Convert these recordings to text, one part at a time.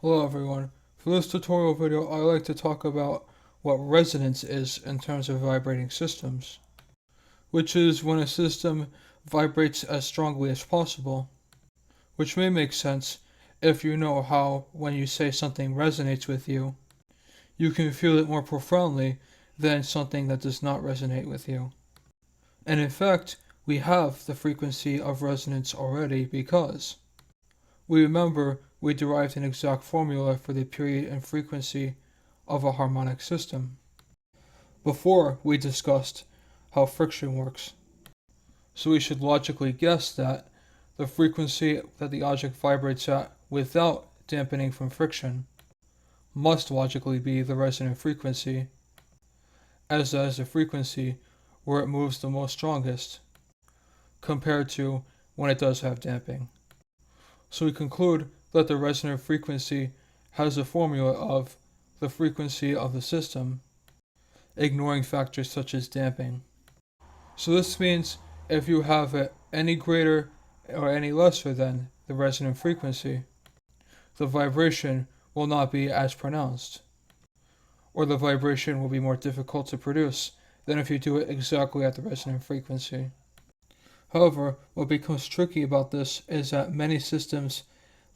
Hello everyone. For this tutorial video, I like to talk about what resonance is in terms of vibrating systems, which is when a system vibrates as strongly as possible, which may make sense if you know how when you say something resonates with you, you can feel it more profoundly than something that does not resonate with you. And in fact, we have the frequency of resonance already because we remember we derived an exact formula for the period and frequency of a harmonic system. Before, we discussed how friction works. So we should logically guess that the frequency that the object vibrates at without dampening from friction must logically be the resonant frequency, as that is the frequency where it moves the most strongest, compared to when it does have damping. So we conclude that the resonant frequency has a formula of the frequency of the system, ignoring factors such as damping. So this means if you have it any greater or any lesser than the resonant frequency, the vibration will not be as pronounced, or the vibration will be more difficult to produce than if you do it exactly at the resonant frequency. However, what becomes tricky about this is that many systems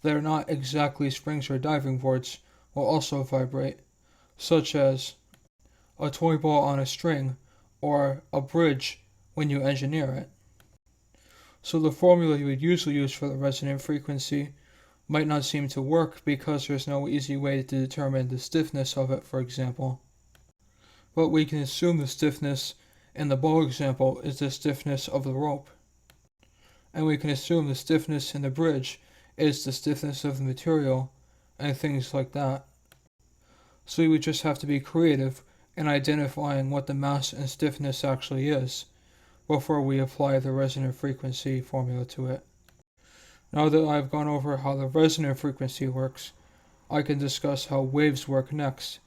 that are not exactly springs or diving boards will also vibrate, such as a toy ball on a string or a bridge when you engineer it. So the formula you would usually use for the resonant frequency might not seem to work because there's no easy way to determine the stiffness of it, for example. But we can assume the stiffness in the ball example is the stiffness of the rope. And we can assume the stiffness in the bridge is the stiffness of the material, and things like that. So we would just have to be creative in identifying what the mass and stiffness actually is before we apply the resonant frequency formula to it. Now that I've gone over how the resonant frequency works, I can discuss how waves work next,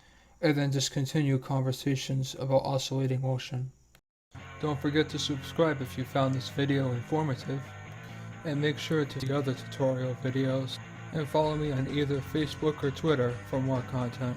and then just continue conversations about oscillating motion. Don't forget to subscribe if you found this video informative, and make sure to see other tutorial videos, and follow me on either Facebook or Twitter for more content.